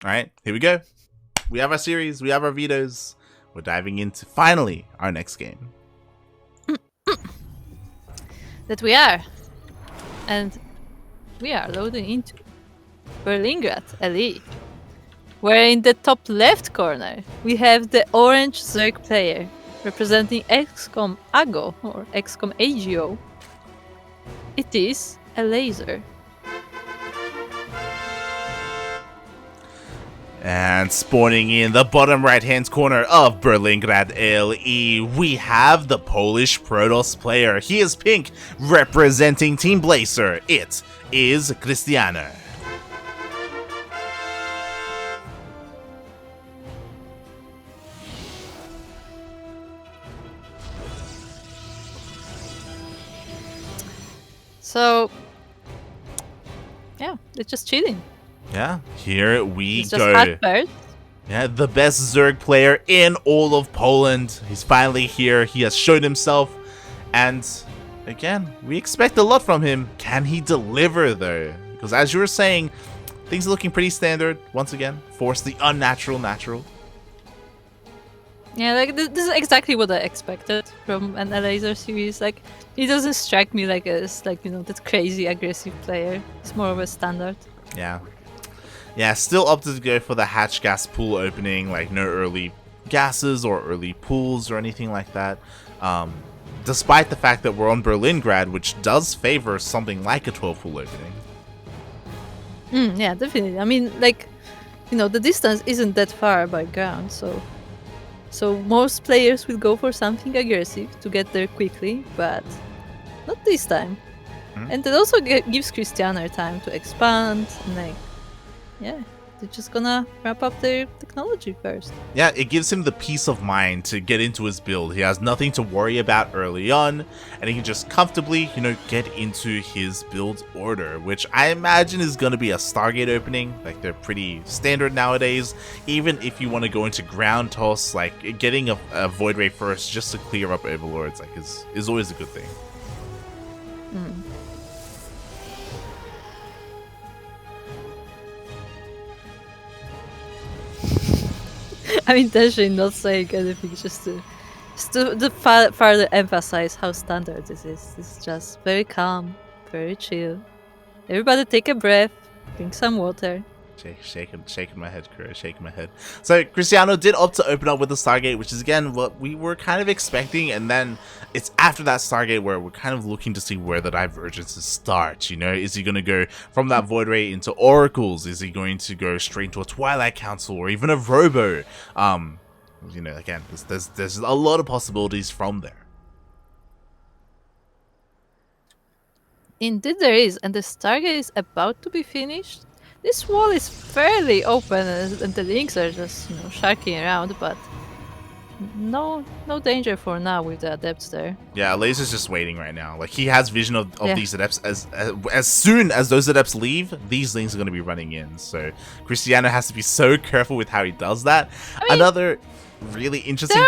Alright, here we go. We have our series, we have our vetoes. We're diving into, finally, our next game. That we are. And we are loading into Berlingrad LE. Where in the top left corner, we have the orange Zerg player, representing XCOM AGO, or XCOM AGO. It is Elazer. And spawning in the bottom right-hand corner of Berlingrad LE, we have the Polish Protoss player. He is pink, representing Team Blazer. It is Krystianer. So, yeah, they're just cheating. Yeah, here we It's go. just hot bird. Yeah, the best Zerg player in all of Poland. He's finally here. He has showed himself. And again, we expect a lot from him. Can he deliver though? Because as you were saying, things are looking pretty standard. Once again, force the unnatural natural. Yeah, like this is exactly what I expected from an Elazer series. Like, he doesn't strike me like as that crazy aggressive player. He's more of a standard. Yeah. Yeah, still opted to go for the hatch gas pool opening, like no early gases or early pools or anything like that. Despite the fact that we're on Berlingrad, which does favor something like a 12 pool opening. Yeah, definitely. I mean, the distance isn't that far by ground, so most players will go for something aggressive to get there quickly, but not this time. And it also gives Krystianer time to expand, and yeah, they're just gonna wrap up their technology first. Yeah, it gives him the peace of mind to get into his build. He has nothing to worry about early on, and he can just comfortably, get into his build order, which I imagine is going to be a Stargate opening. Like, they're pretty standard nowadays. Even if you want to go into ground toss, like, getting a Void Ray first just to clear up Overlords, is always a good thing. I'm intentionally not saying anything, just to further emphasize how standard this is. This is just very calm, very chill. Everybody take a breath, drink some water. Shaking my head, Kuro, shaking my head. So Krystianer did opt to open up with the Stargate, which is again what we were kind of expecting, and then it's after that Stargate where we're kind of looking to see where the divergences start. Is he going to go from that Void Ray into Oracles? Is he going to go straight into a Twilight Council or even a Robo? Again, there's a lot of possibilities from there. Indeed there is, and the Stargate is about to be finished. This wall is fairly open, and the links are just, sharking around, but no danger for now with the adepts there. Yeah, Elazer's just waiting right now. Like, he has vision of these adepts. As soon as those adepts leave, these links are going to be running in. So Krystianer has to be so careful with how he does that. Another really interesting thing.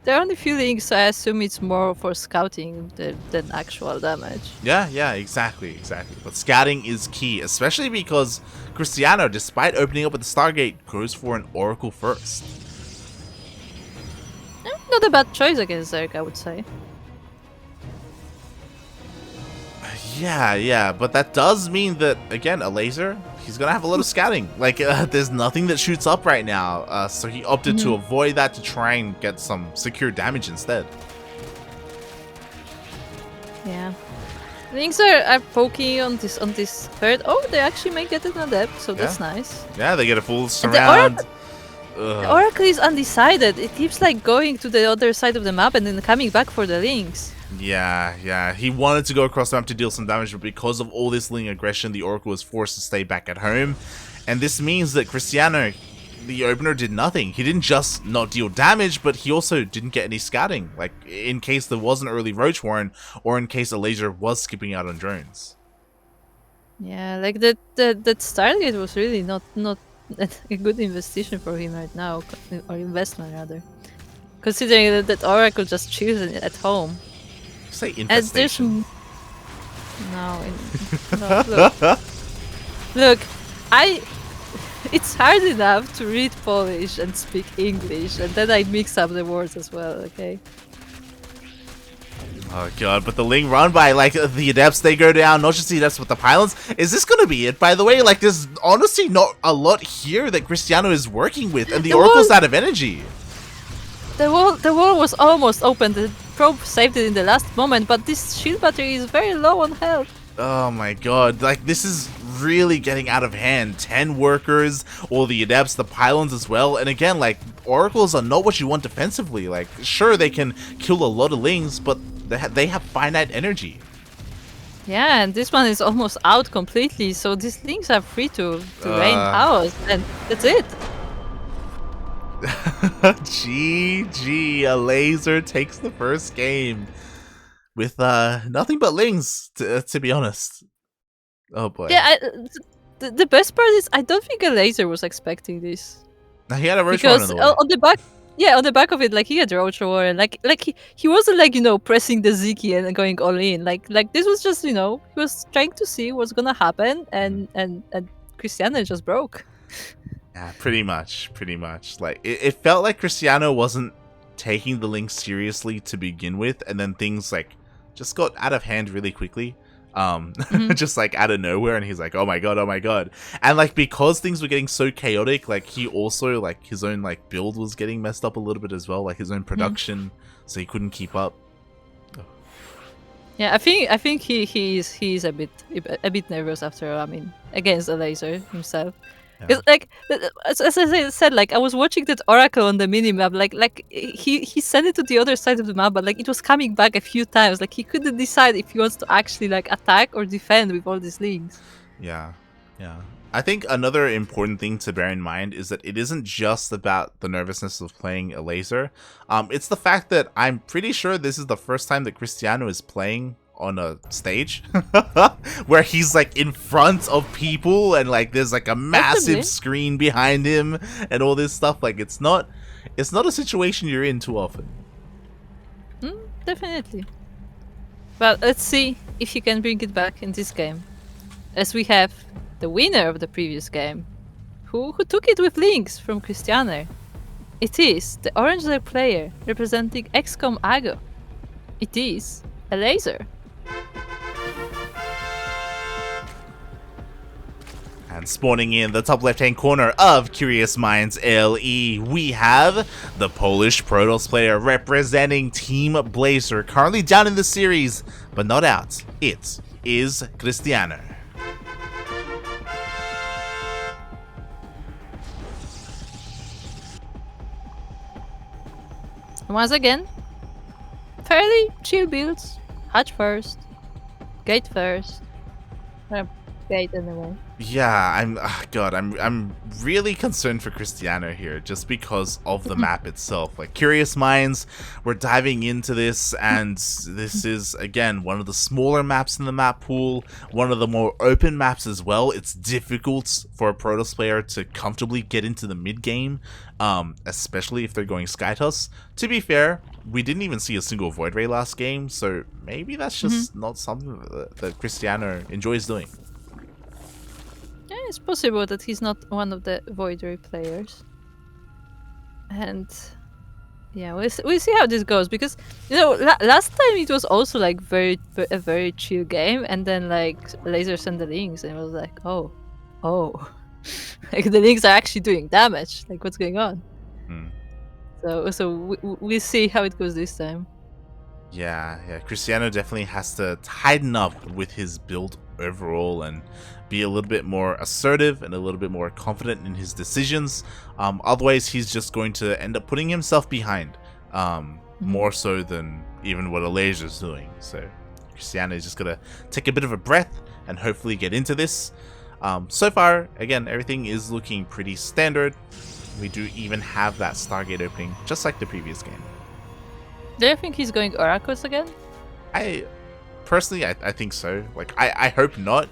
There are only few links, so I assume it's more for scouting than actual damage. Yeah, exactly. But scouting is key, especially because Krystianer, despite opening up with the Stargate, goes for an Oracle first. Not a bad choice against Zerg, I would say. Yeah, but that does mean that, again, Elazer, he's gonna have a lot of scouting. Like, there's nothing that shoots up right now, so he opted to avoid that to try and get some secure damage instead. Yeah. Links are poking on this third. Oh, they actually may get an adept, so that's nice. Yeah, they get a full surround. The Oracle is undecided. It keeps going to the other side of the map and then coming back for the links. Yeah. He wanted to go across the map to deal some damage, but because of all this link aggression, the Oracle was forced to stay back at home. And this means that Krystianer, the opener, did nothing. He didn't just not deal damage, but he also didn't get any scouting. Like, in case there was an early Roach Warren, or in case Elazer was skipping out on drones. Yeah, that Stargate was really not a good investigation for him right now, or investment rather. Considering that Oracle just chills at home. Say infestation. No, look, it's hard enough to read Polish and speak English, and then I mix up the words as well, okay? Oh god, but the Ling run by, like, the Adepts, they go down, not just the Adepts, but the Pylons. Is this gonna be it, by the way? Like, there's honestly not a lot here that Krystianer is working with, and the Oracle's out of energy. The wall was almost open, the probe saved it in the last moment, but this shield battery is very low on health. Oh my god, like, this is really getting out of hand. 10 workers, all the Adepts, the Pylons as well, and again, like, Oracles are not what you want defensively. Like, sure, they can kill a lot of Lings, but they have finite energy. Yeah, and this one is almost out completely, so these Lings are free to rain powers, and that's it. GG, Elazer takes the first game with nothing but Lings, to be honest. Oh boy. Yeah, the best part is I don't think Elazer was expecting this. He had a Roach Warren on the way. On the back, yeah, on the back of it, like he had Roach Warren, like he wasn't like, you know, pressing the Ziki and going all in. Like this was just, you know, he was trying to see what's gonna happen, and Krystianer just broke. Yeah, pretty much. Like it felt like Krystianer wasn't taking the Link seriously to begin with, and then things like just got out of hand really quickly. Just like out of nowhere, and he's like, oh my god, and like because things were getting so chaotic, like he also, like, his own like build was getting messed up a little bit as well, like his own production, so he couldn't keep up. Yeah, I think he's a bit nervous after all. I mean, against Elazer himself. Yeah. It's like, as I said, like I was watching that Oracle on the minimap, like he sent it to the other side of the map, but like it was coming back a few times. Like he couldn't decide if he wants to actually like attack or defend with all these Lings. Yeah. I think another important thing to bear in mind is that it isn't just about the nervousness of playing Elazer. It's the fact that I'm pretty sure this is the first time that Krystianer is playing on a stage where he's like in front of people, and like there's like a massive screen behind him and all this stuff. Like it's not a situation you're in too often. Definitely. Well, let's see if he can bring it back in this game, as we have the winner of the previous game, who took it with Lings from Krystianer. It is the orange leg player representing XCOM Ago. It is Elazer. And spawning in the top left-hand corner of Curious Minds LE, we have the Polish Protoss player representing Team Blazer, currently down in the series, but not out. It is Krystianer. Once again, fairly chill builds. Hatch first, gate first. Gate anyway. Yeah, I'm really concerned for Krystianer here, just because of the map itself. Like, Curious Minds, we're diving into this, and this is, again, one of the smaller maps in the map pool, one of the more open maps as well. It's difficult for a Protoss player to comfortably get into the mid-game, especially if they're going Skytoss. To be fair, we didn't even see a single Void Ray last game, so maybe that's just not something that Krystianer enjoys doing. Yeah, it's possible that he's not one of the Void Ray players. And yeah, we'll see how this goes, because, you know, last time it was also like a very chill game, and then like Lasers and the Lings, and it was like, oh, like the Lings are actually doing damage. Like, what's going on? So we'll see how it goes this time. Yeah, Krystianer definitely has to tighten up with his build overall and be a little bit more assertive and a little bit more confident in his decisions. Otherwise, he's just going to end up putting himself behind, more so than even what Elazer's doing. So Krystianer is just going to take a bit of a breath and hopefully get into this. So far, again, everything is looking pretty standard. We do even have that Stargate opening, just like the previous game. Do you think he's going Oracles again? Personally, I think so. Like, I hope not.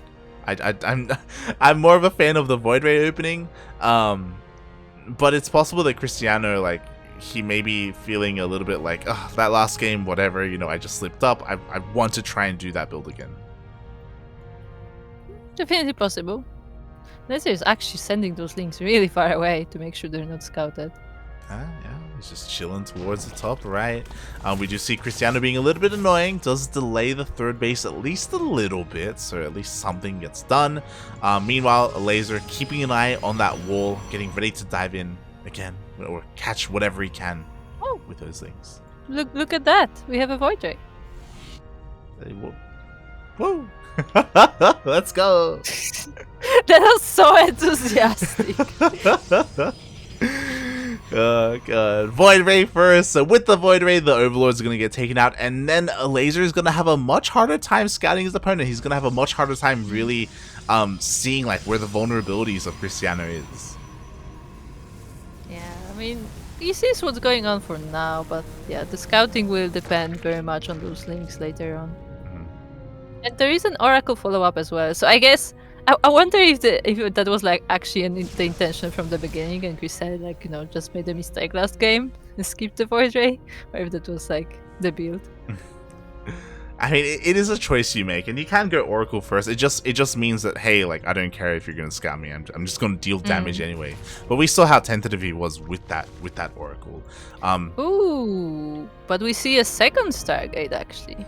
I'm more of a fan of the Void Ray opening. But it's possible that Krystianer, like, he may be feeling a little bit like, oh, that last game, whatever, you know, I just slipped up. I want to try and do that build again. Definitely possible. Elazer is actually sending those links really far away to make sure they're not scouted. Yeah, he's just chilling towards the top right. We do see Krystianer being a little bit annoying, does delay the third base at least a little bit, so at least something gets done. Meanwhile, Elazer keeping an eye on that wall, getting ready to dive in again, or catch whatever he can with those things. Look at that! We have a Void Ray. Whoa! Let's go! That was so enthusiastic. Oh god. Void Ray first. So with the Void Ray, the Overlords are going to get taken out, and then Elazer is going to have a much harder time scouting his opponent. He's going to have a much harder time really seeing like where the vulnerabilities of Krystianer is. Yeah, I mean, he sees what's going on for now, but yeah, the scouting will depend very much on those links later on. And there is an Oracle follow-up as well, so I guess I wonder if that was like actually the intention from the beginning, and Chris said like, you know, just made a mistake last game and skipped the Void Ray, or if that was like the build. I mean, it is a choice you make, and you can go Oracle first. It just means that, hey, like, I don't care if you're gonna scout me. I'm just gonna deal damage anyway. But we saw how tentative he was with that Oracle. Ooh, but we see a second Stargate actually.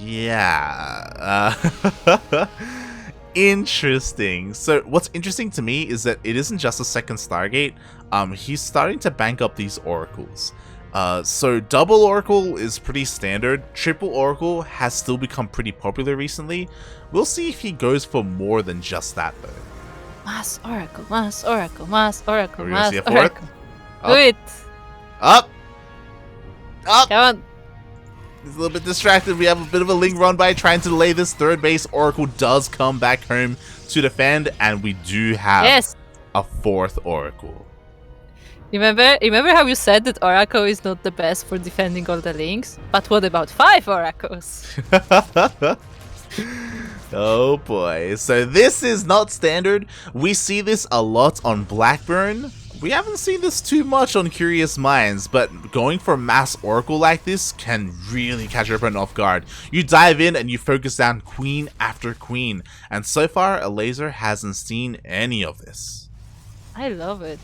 Yeah. Interesting. So what's interesting to me is that it isn't just a second Stargate. He's starting to bank up these oracles. So double oracle is pretty standard. Triple oracle has still become pretty popular recently. We'll see if he goes for more than just that though. Mass oracle, mass oracle, mass oracle, Are we gonna mass see a fourth? oracle. Do it. Up. Come on. He's a little bit distracted. We have a bit of a link run by trying to delay this third base. Oracle does come back home to defend, and we do have a fourth Oracle. Remember how you said that Oracle is not the best for defending all the links? But what about 5 Oracles? Oh boy. So this is not standard. We see this a lot on Blackburn. We haven't seen this too much on Curious Minds, but going for mass Oracle like this can really catch your opponent off guard. You dive in and you focus down queen after queen, and so far Elazer hasn't seen any of this. I love it.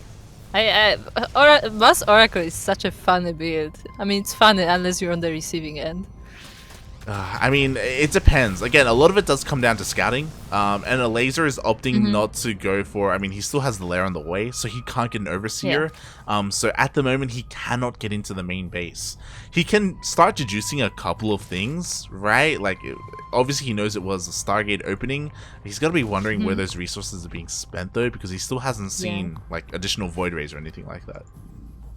Mass Oracle is such a funny build. I mean, it's funny unless you're on the receiving end. I mean, it depends. Again, a lot of it does come down to scouting. And Elazer is opting not to go for... I mean, he still has the lair on the way, so he can't get an Overseer. Yeah. So at the moment, he cannot get into the main base. He can start deducing a couple of things, right? Like, obviously he knows it was a Stargate opening. He's got to be wondering where those resources are being spent, though, because he still hasn't seen, like, additional Void Rays or anything like that.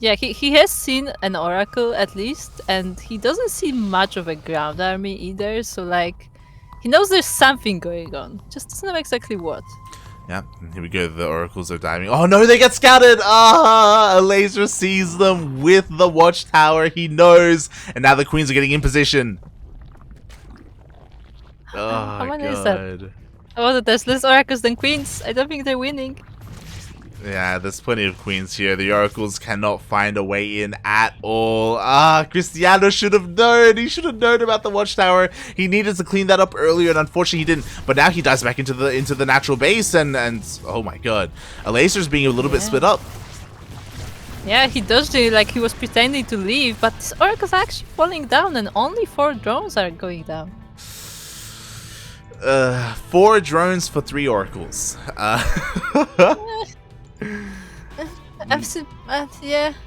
Yeah, he has seen an Oracle at least, and he doesn't see much of a ground army either, so like, he knows there's something going on, just doesn't know exactly what. Yeah, here we go, the Oracles are diving. Oh no, they get scouted! Ah, Elazer sees them with the watchtower, he knows, and now the queens are getting in position. Oh, how many God. Is that? Oh, there's less Oracles than queens. I don't think they're winning. Yeah, there's plenty of queens here. The Oracles cannot find a way in at all. Ah, Krystianer should have known. He should have known about the watchtower. He needed to clean that up earlier, and unfortunately he didn't. But now he dives back into the natural base, and oh my God, Elazer's being a little bit split up. Yeah, he does like he was pretending to leave, but this Oracle's actually falling down, and only 4 drones are going down. 4 drones for 3 Oracles.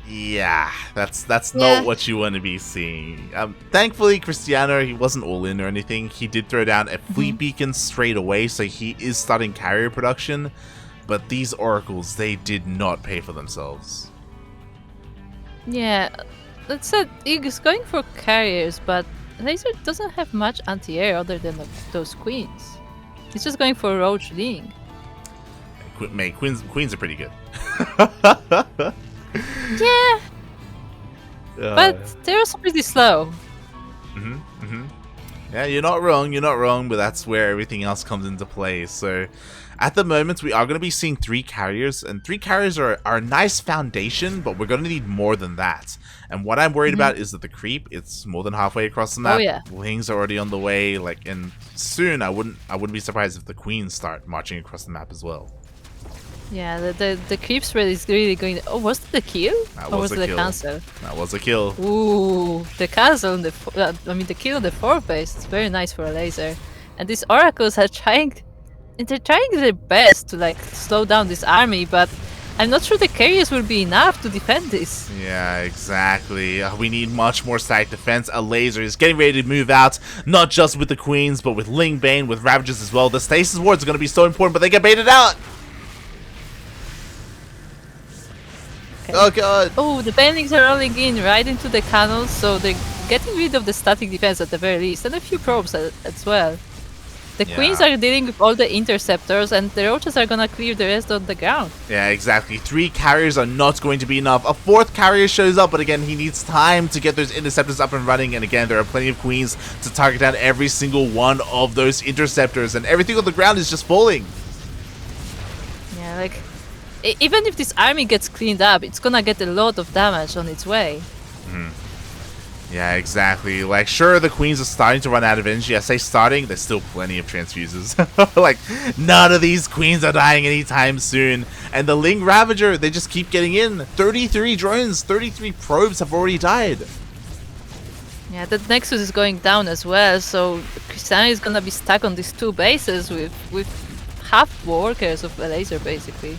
Yeah, that's not what you want to be seeing. Thankfully, Krystianer, he wasn't all in or anything. He did throw down a fleet beacon straight away, so he is starting carrier production. But these Oracles, they did not pay for themselves. Yeah, that said, he's going for carriers, but Elazer doesn't have much anti-air other than those queens. He's just going for Roach Ling. Mate, queens are pretty good. Yeah, but they're also pretty slow. Yeah, you're not wrong, but that's where everything else comes into play. So at the moment, we are going to be seeing 3 carriers, and 3 carriers are a nice foundation, but we're going to need more than that. And what I'm worried about is that the creep, it's more than halfway across the map. Oh, yeah. Wings are already on the way, like, and soon I wouldn't be surprised if the queens start marching across the map as well. Yeah, the creep spread is really going. Oh, was it the kill? That Or was was a it the kill. cancel? That was a kill. Ooh, the cancel on the. I mean, the kill on the 4th base. It's very nice for a laser. And these oracles are trying. And they're trying their best to like slow down this army, but I'm not sure the carriers will be enough to defend this. Yeah, exactly. We need much more static defense. Elazer is getting ready to move out, not just with the queens, but with Ling Bane, with Ravagers as well. The stasis wards are going to be so important, but they get baited out. Okay. Oh god. Oh, the banelings are rolling in right into the canals, so they're getting rid of the static defense at the very least, and a few probes as well. The queens are dealing with all the interceptors, and the roaches are gonna clear the rest of the ground. Yeah, exactly. 3 carriers are not going to be enough. A 4th carrier shows up, but again, he needs time to get those interceptors up and running. And again, there are plenty of queens to target down every single one of those interceptors, and everything on the ground is just falling. Yeah, like even if this army gets cleaned up, it's gonna get a lot of damage on its way. Yeah, exactly. Like, sure, the queens are starting to run out of energy. I say starting, there's still plenty of transfuses. Like, none of these queens are dying anytime soon. And the Ling Ravager, they just keep getting in. 33 drones, 33 probes have already died. Yeah, that Nexus is going down as well, so Krystianer is gonna be stuck on these 2 bases with half workers of Elazer, basically.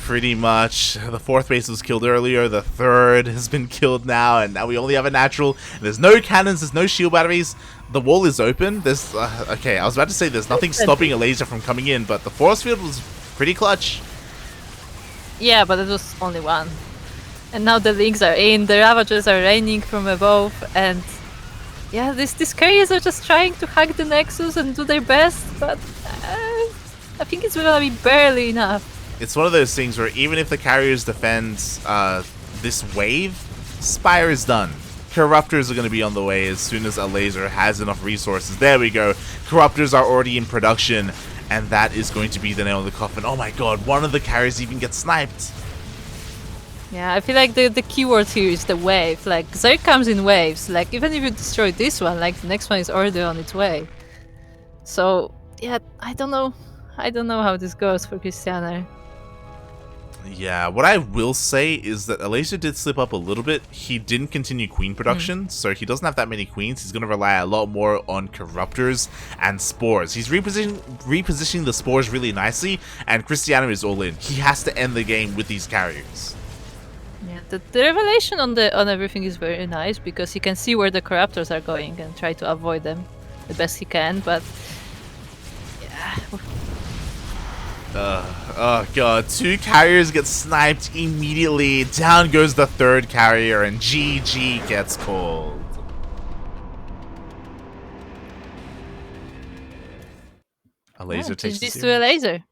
Pretty much. The 4th base was killed earlier, the 3rd has been killed now, and now we only have a natural. There's no cannons, there's no shield batteries. The wall is open. There's okay, I was about to say there's nothing stopping Elazer from coming in, but the force field was pretty clutch. Yeah, but it was only 1. And now the Lings are in, the Ravagers are raining from above, and yeah, these carriers are just trying to hack the Nexus and do their best, but I think it's gonna be barely enough. It's one of those things where even if the carriers defend this wave, Spire is done. Corruptors are going to be on the way as soon as Elazer has enough resources. There we go. Corruptors are already in production, and that is going to be the nail in the coffin. Oh my god, one of the carriers even gets sniped. Yeah, I feel like the keyword here is the wave. Like, Zerg comes in waves. Like, even if you destroy this one, like, the next one is already on its way. So, yeah, I don't know. I don't know how this goes for Krystianer. Yeah, what I will say is that Elazer did slip up a little bit. He didn't continue queen production, so he doesn't have that many queens. He's going to rely a lot more on corruptors and spores. He's repositioning the spores really nicely, and Krystianer is all in. He has to end the game with these carriers. Yeah, the revelation on everything is very nice because he can see where the corruptors are going and try to avoid them the best he can, but yeah. Oh god, 2 carriers get sniped immediately. Down goes the 3rd carrier, and GG gets called. Elazer takes this the to Elazer.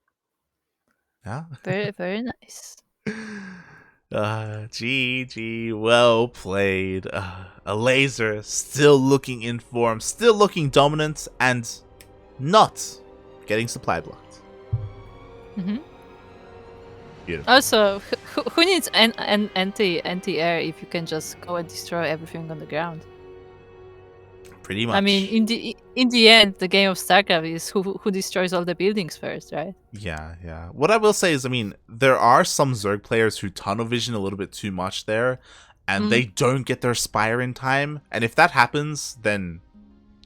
Yeah. Very, very nice. GG, well played. Elazer still looking in form, still looking dominant, and not getting supply blocked. Beautiful. Also, who needs an anti-air if you can just go and destroy everything on the ground? Pretty much. I mean, in the end, the game of StarCraft is who destroys all the buildings first, right? Yeah. What I will say is, I mean, there are some Zerg players who tunnel vision a little bit too much there, and they don't get their Spire in time. And if that happens, then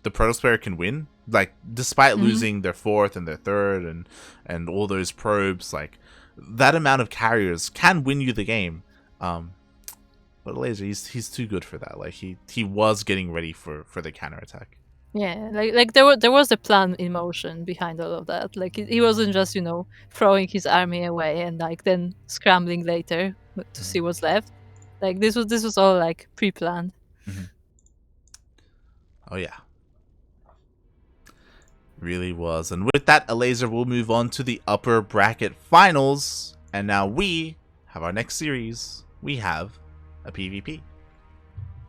the Protoss player can win. Like, despite losing their 4th and their 3rd and all those probes, like, that amount of carriers can win you the game. But Elazer, he's too good for that. Like, he was getting ready for the counterattack. Yeah, like there was a plan in motion behind all of that. Like, he wasn't just, throwing his army away and like then scrambling later to see what's left. Like, this was all like pre-planned. Oh yeah. Really was. And with that, Elazer will move on to the upper bracket finals. And now we have our next series. We have a PvP.